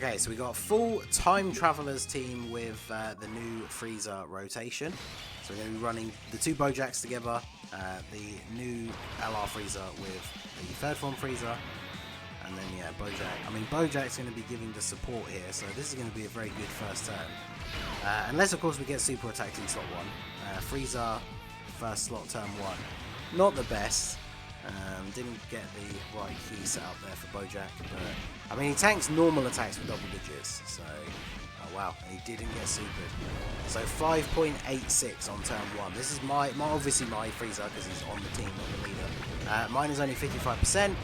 Okay, so we got a full Time Travelers team with the new Frieza rotation. So we're going to be running the two Bojacks together, the new LR Frieza with the third form Frieza, and then yeah, Bojack. I mean, Bojack's going to be giving the support here, so this is going to be a very good first turn. Unless of course we get super attacked in slot 1. Frieza first slot turn 1. Not the best. Didn't get the right key set up there for Bojack, but I mean he tanks normal attacks with double digits, so oh wow, and he didn't get supered. So 5.86 on turn 1. This is obviously my Frieza because he's on the team, not the leader. Mine is only 55%. He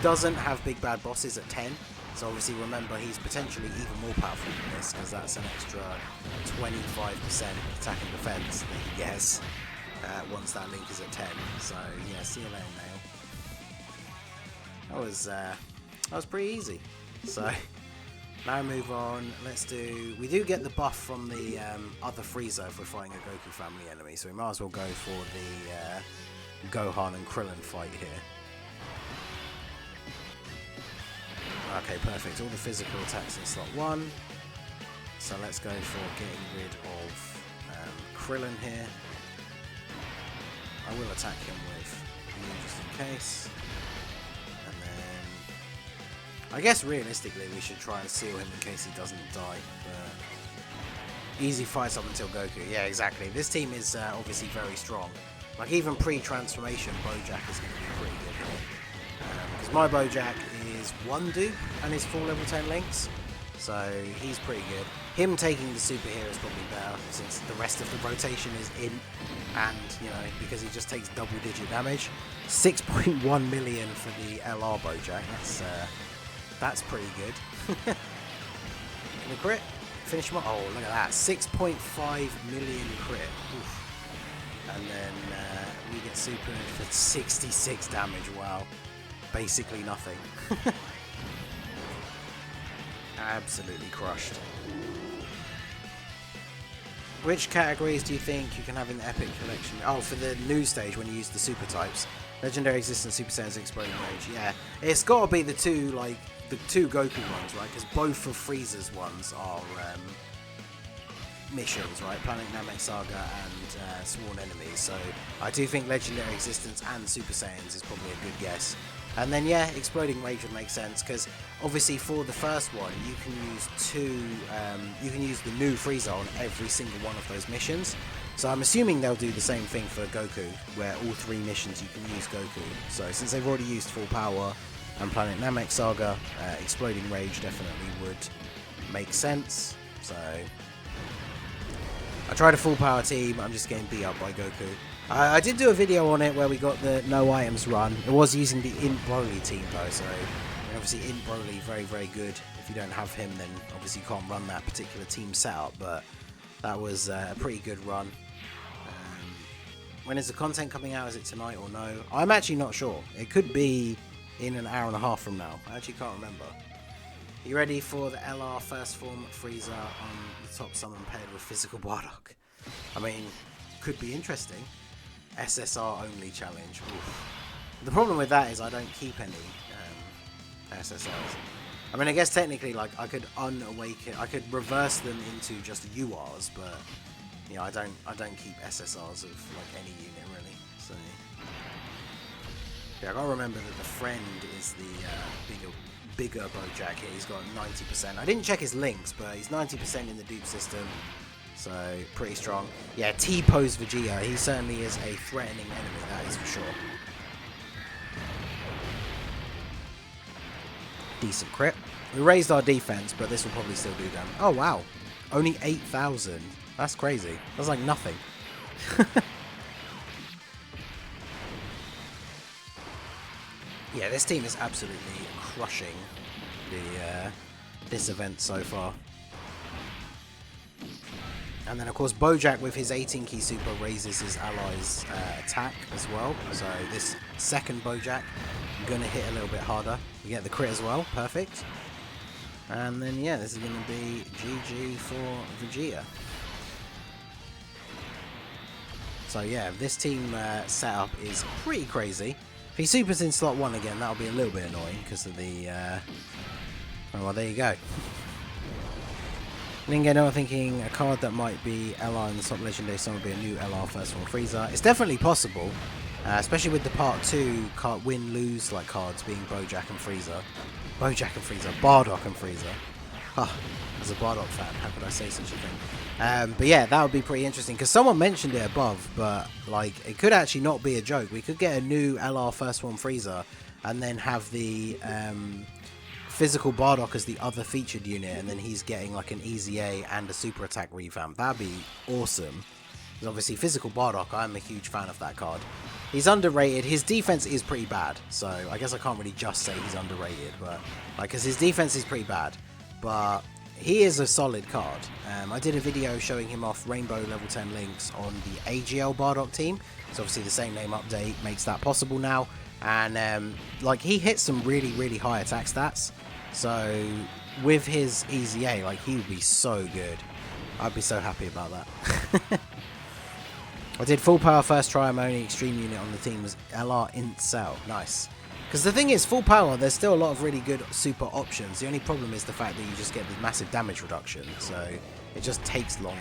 doesn't have big bad bosses at 10, so obviously remember he's potentially even more powerful than this because that's an extra 25% attack and defense that he gets. Once that link is at 10, so yeah, see you later, Nail. That was pretty easy. So now move on. We do get the buff from the other Frieza if we're fighting a Goku family enemy, so we might as well go for the Gohan and Krillin fight here. Okay, perfect. All the physical attacks in slot 1. So let's go for getting rid of Krillin here. I will attack him with Moon just in case. And then I guess realistically we should try and seal him in case he doesn't die. But easy fights up until Goku. Yeah, exactly. This team is obviously very strong. Like even pre-transformation, Bojack is going to be pretty good here. Because my Bojack is 1 dupe and is full level 10 links. So he's pretty good. Him taking the super here is probably better since the rest of the rotation is in, and you know, because he just takes double digit damage. 6.1 million for the LR Bojack. That's pretty good. Can we crit? Finish him up. Oh, look at that. 6.5 million crit. Oof. And then we get super for 66 damage. Wow. Basically nothing. Absolutely crushed. Which categories do you think you can have in the Epic Collection? Oh, for the new stage when you use the super types. Legendary Existence, Super Saiyans, Exploding Rage. Yeah, it's got to be the two Goku ones, right? Because both of Frieza's ones are missions, right? Planet Namek Saga and Sworn Enemies. So I do think Legendary Existence and Super Saiyans is probably a good guess. And then yeah, Exploding Rage would make sense because obviously for the first one you can use the new Frieza on every single one of those missions. So I'm assuming they'll do the same thing for Goku, where all 3 missions you can use Goku. So since they've already used Full Power and Planet Namek Saga, Exploding Rage definitely would make sense. So I tried a Full Power team, I'm just getting beat up by Goku. I did do a video on it where we got the no items run. It was using the Int Broly team though, so obviously Int Broly very, very good. If you don't have him, then obviously you can't run that particular team setup, but that was a pretty good run. When is the content coming out? Is it tonight or no? I'm actually not sure. It could be in an hour and a half from now. I actually can't remember. Are you ready for the LR first form Frieza on the top summon paired with physical Bardock? I mean, could be interesting. SSR only challenge. Oof. The problem with that is I don't keep any SSRs. I mean, I guess technically, like, I could I could reverse them into just URs, but you know, I don't keep SSRs of like any unit really. So yeah, I gotta remember that the friend is the bigger Bojack here. He's got 90%. I didn't check his links, but he's 90% in the dupe system. So, pretty strong. Yeah, T-Pose Vegeta. He certainly is a threatening enemy, that is for sure. Decent crit. We raised our defense, but this will probably still do damage. Oh, wow. Only 8,000. That's crazy. That's like nothing. Yeah, this team is absolutely crushing this event so far. And then, of course, Bojack with his 18 key super raises his allies' attack as well. So this second Bojack going to hit a little bit harder. We get the crit as well. Perfect. And then, yeah, this is going to be GG for Vegeta. So, yeah, this team setup is pretty crazy. If he supers in slot 1 again, that'll be a little bit annoying because of the... oh, well, there you go. Ningen, I'm thinking a card that might be LR in the top legendary summon would be a new LR first form Frieza. It's definitely possible, especially with the part 2 card win-lose like cards being Bojack and Frieza. Bojack and Frieza, Bardock and Frieza. As a Bardock fan, how could I say such a thing? But yeah, that would be pretty interesting, because someone mentioned it above, but like it could actually not be a joke. We could get a new LR first form Frieza, and then have the physical Bardock as the other featured unit, and then he's getting like an Easy A and a super attack revamp. That'd be awesome. Because obviously physical Bardock, I'm a huge fan of that card. He's underrated. His defense is pretty bad, so I guess I can't really just say he's underrated, but like, because his defense is pretty bad, but he is a solid card. I did a video showing him off Rainbow level 10 links on the AGL Bardock team, so obviously the same name update makes that possible now, and like he hits some really high attack stats. So with his Easy A, like, he would be so good. I'd be so happy about that. I did full power first try. My only extreme unit on the team was LR Int Cell. Nice. Because the thing is, full power, there's still a lot of really good super options. The only problem is the fact that you just get the massive damage reduction. So it just takes longer.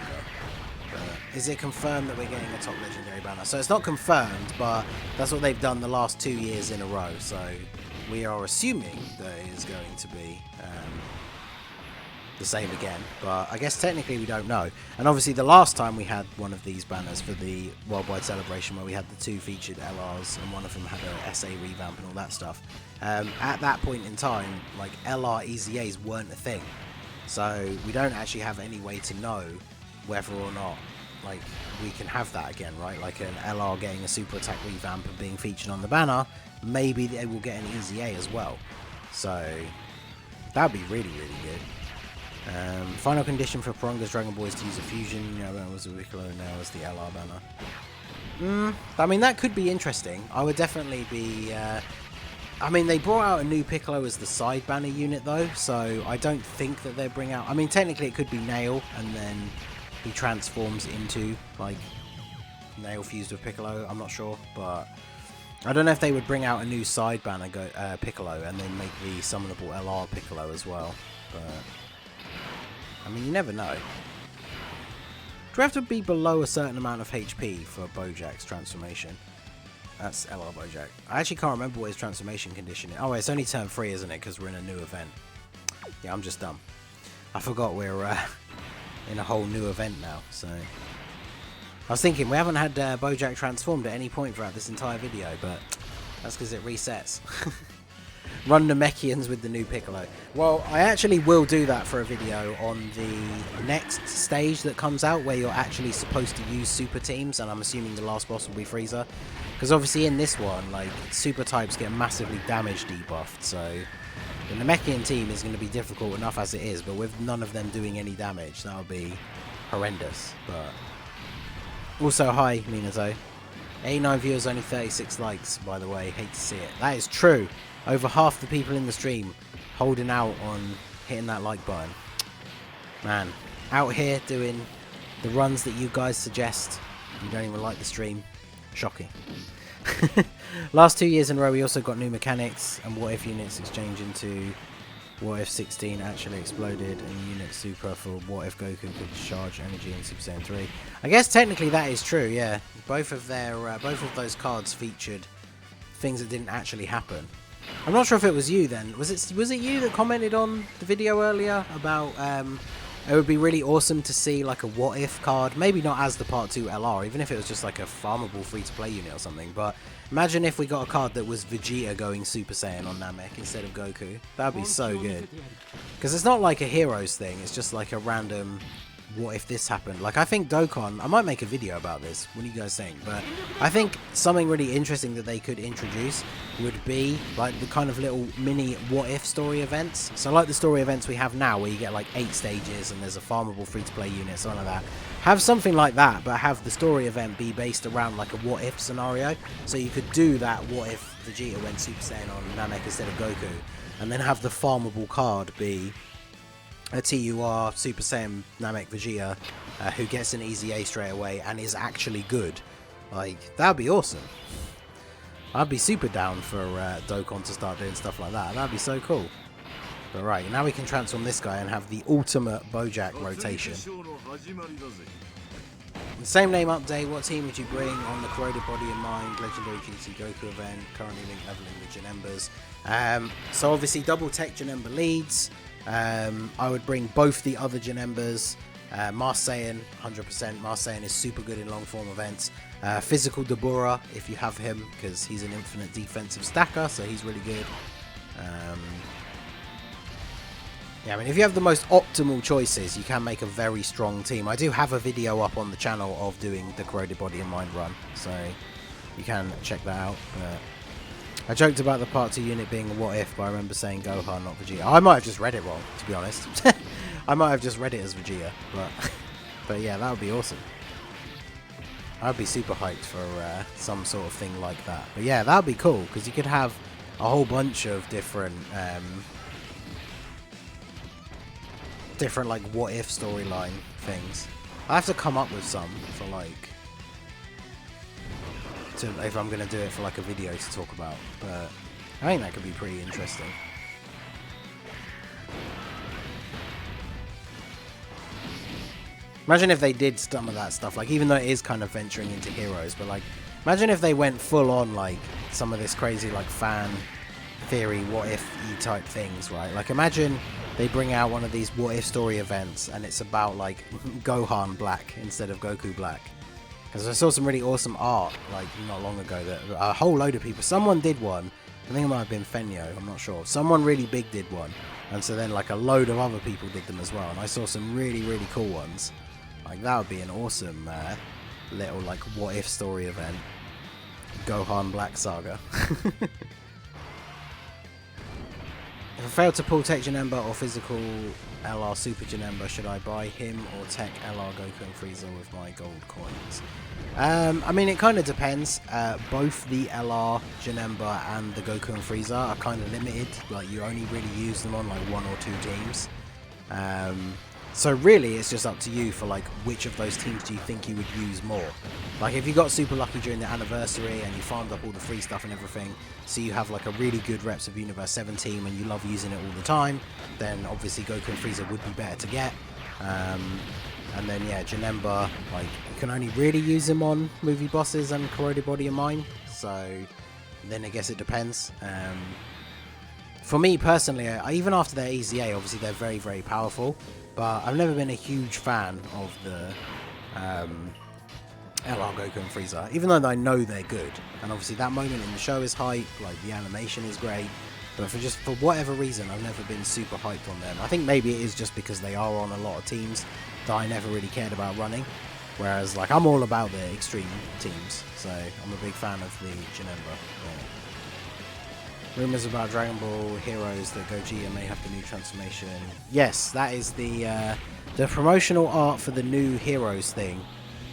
But is it confirmed that we're getting a top legendary banner? So it's not confirmed, but that's what they've done the last 2 years in a row. So we are assuming that it is going to be the same again, but I guess technically we don't know. And obviously the last time we had one of these banners for the worldwide celebration, where we had the 2 featured LRs and one of them had a SA revamp and all that stuff, at that point in time, like, LR Easy A's weren't a thing, so we don't actually have any way to know whether or not, like, we can have that again, right? Like an LR getting a super attack revamp and being featured on the banner, maybe they will get an Easy A as well. So that'd be really good. Final condition for Paranga's Dragon Boys to use a fusion. That was a Piccolo, now is the LR banner. I mean, that could be interesting. I would definitely be... I mean, they brought out a new Piccolo as the side banner unit though, so I don't think that they bring out... I mean, technically it could be Nail, and then he transforms into, like, Nail fused with Piccolo. I'm not sure, but I don't know if they would bring out a new side banner Piccolo and then make the summonable LR Piccolo as well, but... I mean, you never know. Do we have to be below a certain amount of HP for Bojack's transformation? That's LR Bojack. I actually can't remember what his transformation condition is. Oh, wait, it's only turn 3, isn't it? Because we're in a new event. Yeah, I'm just dumb. I forgot we're in a whole new event now, so... I was thinking, we haven't had Bojack transformed at any point throughout this entire video, but that's because it resets. Run Namekians with the new Piccolo. Well, I actually will do that for a video on the next stage that comes out, where you're actually supposed to use super teams, and I'm assuming the last boss will be Frieza. Because obviously in this one, like, super types get massively damage debuffed, so the Namekian team is going to be difficult enough as it is, but with none of them doing any damage, that would be horrendous. But also, hi, Minato. 89 viewers, only 36 likes, by the way. Hate to see it. That is true. Over half the people in the stream holding out on hitting that like button. Man, out here doing the runs that you guys suggest. You don't even like the stream. Shocking. Last 2 years in a row, we also got new mechanics and what if units exchange into what if 16 actually exploded and unit super for what if Goku could charge energy in Super Saiyan 3. I guess technically that is true, yeah. Both of those cards featured things that didn't actually happen. I'm not sure if it was you then. Was it you that commented on the video earlier about it would be really awesome to see like a what if card, maybe not as the part 2 LR, even if it was just like a farmable free to play unit or something, but imagine if we got a card that was Vegeta going Super Saiyan on Namek instead of Goku. That'd be so good. Because it's not like a Heroes thing, it's just like a random what if this happened. Like, I think Dokkan, I might make a video about this, what do you guys think? But I think something really interesting that they could introduce would be like the kind of little mini what if story events. So like the story events we have now, where you get like 8 stages and there's a farmable free to play unit, something like that. Have something like that, but have the story event be based around like a what if scenario. So you could do that what if Vegeta went Super Saiyan on Namek instead of Goku, and then have the farmable card be a TUR Super Saiyan Namek Vegeta who gets an Easy A straight away and is actually good. Like, that'd be awesome. I'd be super down for Dokkan to start doing stuff like that. That'd be so cool. But right, now we can transform this guy and have the ultimate Bojack rotation. The same name update, what team would you bring on the Corroded Body and Mind Legendary GT Goku event, currently link leveling the Janembas. So obviously double tech Janemba leads. I would bring both the other Janembas. Mars Saiyan, 100%. Mars Saiyan is super good in long form events. Physical Dabura, if you have him, because he's an infinite defensive stacker, so he's really good. Yeah, I mean, if you have the most optimal choices, you can make a very strong team. I do have a video up on the channel of doing the Corroded Body and Mind run, so you can check that out. But I joked about the Part 2 unit being a what if, but I remember saying Gohan, not Vegeta. I might have just read it wrong, to be honest. I might have just read it as Vegeta, but yeah, that would be awesome. I'd be super hyped for some sort of thing like that. But yeah, that would be cool, because you could have a whole bunch of different like what if storyline things. I have to come up with some for like if I'm gonna do it for like a video to talk about, but I think that could be pretty interesting. Imagine if they did some of that stuff, like even though it is kind of venturing into heroes, but like imagine if they went full on like some of this crazy like fan theory what if type things, right? Like imagine they bring out one of these what if story events and it's about like Gohan Black instead of Goku Black. Because I saw some really awesome art like not long ago that a whole load of people, someone did one, I think it might have been Fenyo, I'm not sure, someone really big did one, and so then like a load of other people did them as well, and I saw some really cool ones. Like that would be an awesome little like what if story event. Gohan Black Saga. If I fail to pull Tech Janemba or physical LR Super Janemba, should I buy him or Tech LR Goku and Frieza with my gold coins? I mean, it kind of depends. Both the LR Janemba and the Goku and Frieza are kind of limited. Like, you only really use them on like 1 or 2 teams. So really, it's just up to you for like which of those teams do you think you would use more. Like if you got super lucky during the anniversary and you farmed up all the free stuff and everything, so you have like a really good Reps of Universe 7 team and you love using it all the time, then obviously Goku and Frieza would be better to get. And then yeah, Janemba, like you can only really use him on movie bosses and Corroded Body and Mind, so then I guess it depends. For me personally, even after their EZA, obviously they're very powerful, but I've never been a huge fan of the LR Goku and Frieza, even though I know they're good. And obviously that moment in the show is hype, like the animation is great, but for whatever reason, I've never been super hyped on them. I think maybe it is just because they are on a lot of teams that I never really cared about running, whereas like I'm all about the extreme teams, so I'm a big fan of the Janemba. Rumors about Dragon Ball Heroes that Gogeta may have the new transformation. Yes, that is the promotional art for the new Heroes thing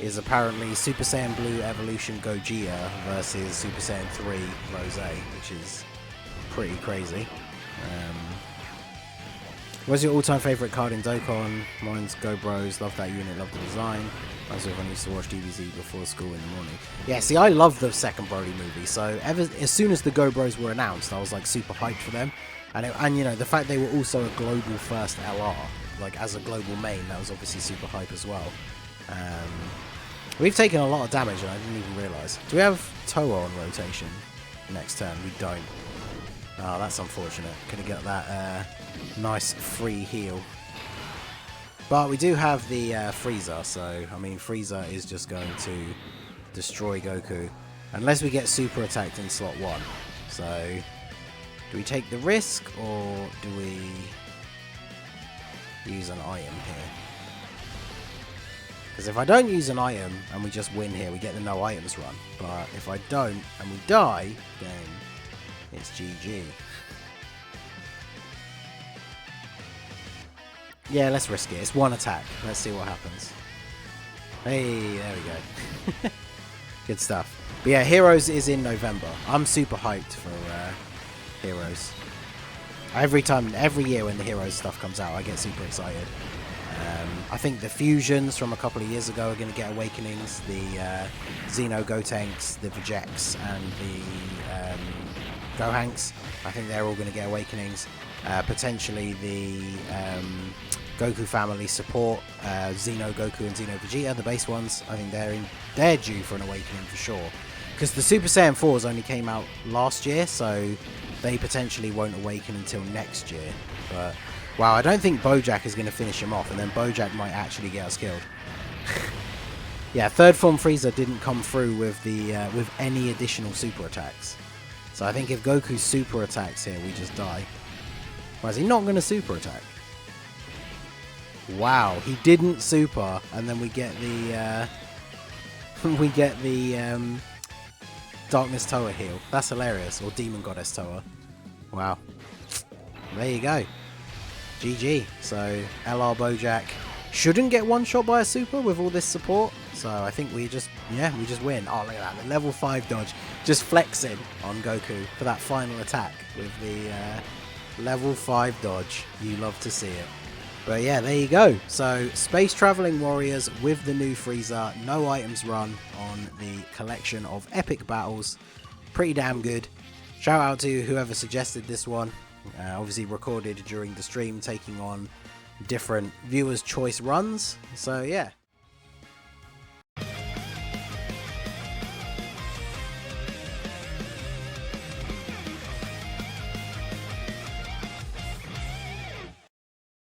is apparently Super Saiyan Blue Evolution Gogeta versus Super Saiyan 3 Rose, which is pretty crazy. What's your all-time favourite card in Dokkan? Mine's Go Bros, love that unit, love the design. As if I used to watch DBZ before school in the morning. Yeah, see, I love the second Broly movie, so as soon as the Go Bros were announced, I was like super hyped for them. And you know, the fact they were also a global first LR, like as a global main, that was obviously super hype as well. We've taken a lot of damage and I didn't even realise. Do we have Toa on rotation next turn? We don't. Oh, that's unfortunate. Could have got that nice free heal. But we do have the Frieza, so I mean Frieza is just going to destroy Goku unless we get super attacked in slot 1. So do we take the risk or do we use an item here? Because if I don't use an item and we just win here, we get the no items run. But if I don't and we die, then it's GG. Yeah, let's risk it. It's 1 attack. Let's see what happens. Hey, there we go. Good stuff. But yeah, Heroes is in November. I'm super hyped for Heroes. Every year when the Heroes stuff comes out, I get super excited. I think the fusions from a couple of years ago are going to get awakenings. The Xeno Gotenks, the Vegeks, and the Gohanks. I think they're all going to get awakenings. Potentially the Goku family support, Xeno Goku and Xeno Vegeta, the base ones. I think they're due for an awakening for sure. Because the Super Saiyan 4s only came out last year, so they potentially won't awaken until next year. But wow, I don't think Bojack is going to finish him off, and then Bojack might actually get us killed. Yeah, third form Frieza didn't come through with the with any additional super attacks. So I think if Goku super attacks here, we just die. Why is he not going to super attack? Wow, he didn't super, and then we get the Darkness Toa heal. That's hilarious. Or Demon Goddess Toa. Wow. There you go. GG. So LR Bojack shouldn't get one shot by a super with all this support. So I think we just win. Oh, look at that. The level 5 dodge. Just flexing on Goku for that final attack with the level 5 dodge. You love to see it. But yeah, there you go. So Space Traveling Warriors with the new Frieza. No items run on the collection of epic battles. Pretty damn good. Shout out to whoever suggested this one. Obviously recorded during the stream, taking on different viewers' choice runs. So yeah.